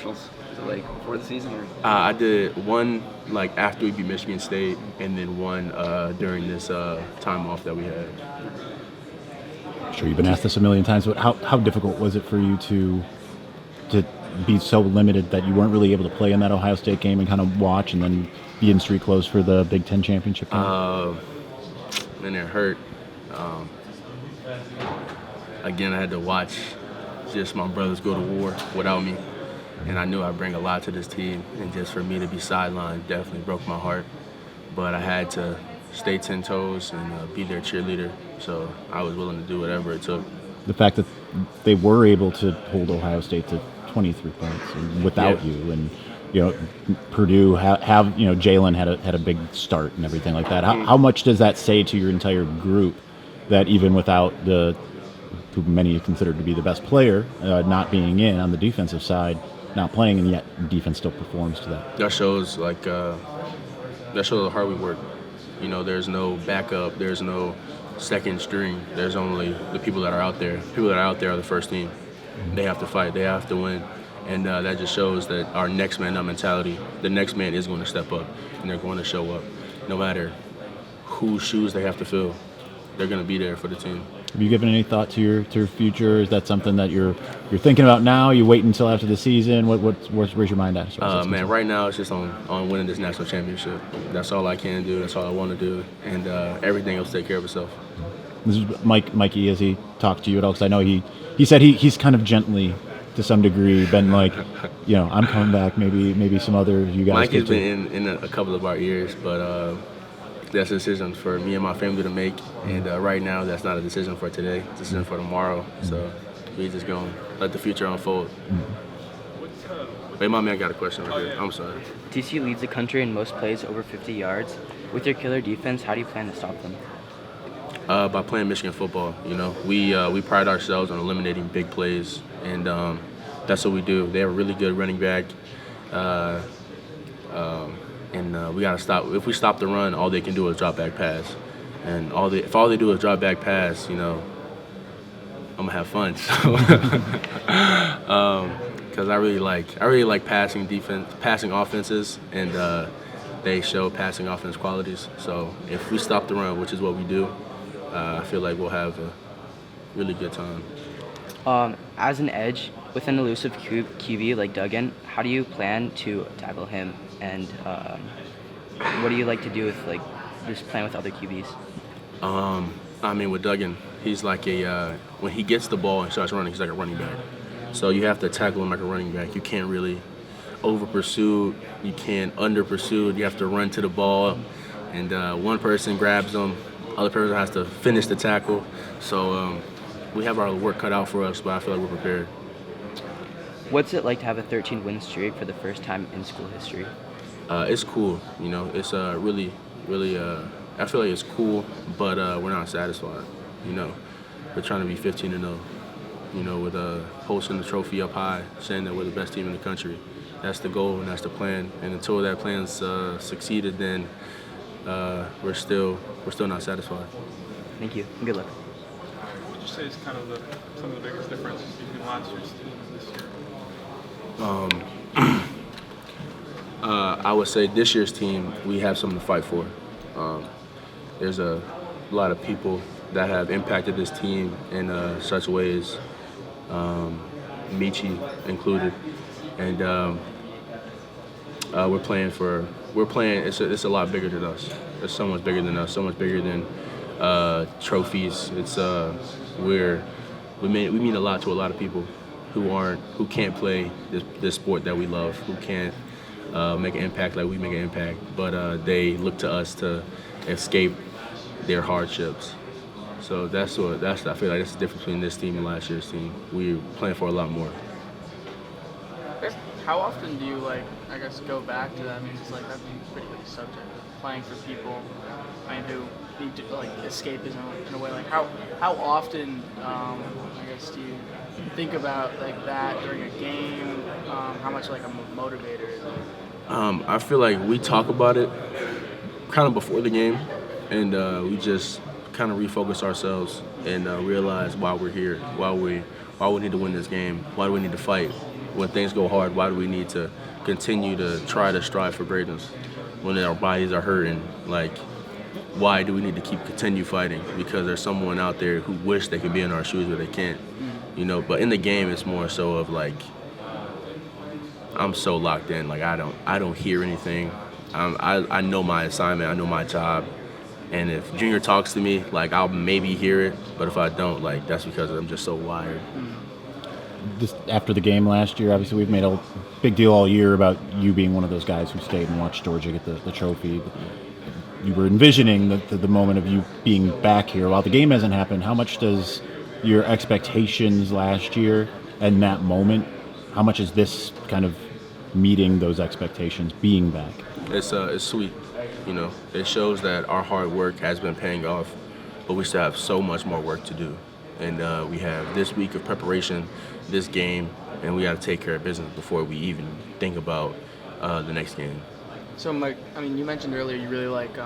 commercials? Is it like before the season or? I did one like after we beat Michigan State, and then one during this time off that we had. I'm sure you've been asked this a million times, but how difficult was it for you to be so limited that you weren't really able to play in that Ohio State game and kind of watch and then be in street clothes for the Big Ten championship game? And it hurt. Again, I had to watch just my brothers go to war without me, and I knew I'd bring a lot to this team, and just for me to be sidelined definitely broke my heart. But I had to stay 10 toes and be their cheerleader, so I was willing to do whatever it took. The fact that they were able to hold Ohio State to 23 points without you, and Purdue have Jalen had a big start and everything like that. How much does that say to your entire group that even without who many considered to be the best player not being in on the defensive side, not playing, and yet defense still performs to that? That shows how hard we work. There's no backup. There's no second string. There's only the people that are out there. People that are out there are the first team. They have to fight. They have to win. And that just shows that our next man up mentality, the next man is going to step up, and they're going to show up. No matter whose shoes they have to fill, they're going to be there for the team. Have you given any thought to your future? Is that something that you're thinking about now? You wait until after the season? Where's your mind at? Man, right now it's just on winning this national championship. That's all I can do. That's all I want to do, and everything else take care of itself. This is Mikey. Has he talked to you at all? Because I know he said he's kind of gently, to some degree, been like, I'm coming back. Maybe some other you guys. Mikey's been in a couple of our years, but that's a decision for me and my family to make. And right now, that's not a decision for today. It's a decision for tomorrow. So we just gonna let the future unfold. Hey, my man got a question right here. I'm sorry. TCU leads the country in most plays over 50 yards. With your killer defense, how do you plan to stop them? By playing Michigan football. We pride ourselves on eliminating big plays, and that's what we do. They have a really good running back, and we gotta stop. If we stop the run, all they can do is drop back pass, and if all they do is drop back pass, I'm gonna have fun. So, because I really like passing offenses, and they show passing offense qualities. So if we stop the run, which is what we do, I feel like we'll have a really good time. As an edge with an elusive QB like Duggan, how do you plan to tackle him, and what do you like to do with just playing with other QBs? With Duggan, he's like when he gets the ball and starts running, he's like a running back. So you have to tackle him like a running back. You can't really over pursue. You can't under pursue. You have to run to the ball, and one person grabs him. Other person has to finish the tackle. So we have our work cut out for us, but I feel like we're prepared. What's it like to have a 13-win streak for the first time in school history? It's cool. It's really, really. I feel like it's cool, but we're not satisfied. We're trying to be 15-0. With hosting the trophy up high, saying that we're the best team in the country. That's the goal and that's the plan. And until that plan's succeeded, then we're still not satisfied. Thank you. Good luck. What would you say is kind of some of the biggest differences between last year's team and this year? I would say this year's team, we have something to fight for. There's a lot of people that have impacted this team in such ways, Michi included, and we're playing. It's a lot bigger than us. It's so much bigger than us. So much bigger than trophies. It's we mean a lot to a lot of people who can't play this sport that we love, who can't make an impact like we make an impact, but they look to us to escape their hardships. So I feel like that's the difference between this team and last year's team. We're playing for a lot more. How often do you go back to that? I mean, it's that's a pretty big subject. Playing for people, who need to escapism in a way. How often, do you think about that during a game? How much a motivator is it? I feel like we talk about it kind of before the game, and we just kind of refocus ourselves and realize why we're here, why we need to win this game, why do we need to fight. when things go hard, why do we need to continue to try to strive for greatness when our bodies are hurting? Like, why do we need to continue fighting? Because there's someone out there who wish they could be in our shoes, but they can't. You know, but in the game, it's more so of like, I'm so locked in. Like, I don't hear anything. I know my assignment. I know my job. And if Junior talks to me, like, I'll maybe hear it. But if I don't, like, that's because I'm just so wired. This, after the game last year, obviously we've made a big deal all year about you being one of those guys who stayed and watched Georgia get the trophy. You were envisioning the moment of you being back here. While the game hasn't happened, how much does your expectations last year and that moment, how much is this kind of meeting those expectations, being back? It's sweet, you know. It shows that our hard work has been paying off, but we still have so much more work to do. And we have this week of preparation, this game, and we got to take care of business before we even think about the next game. So, Mike, I mean, you mentioned earlier you really like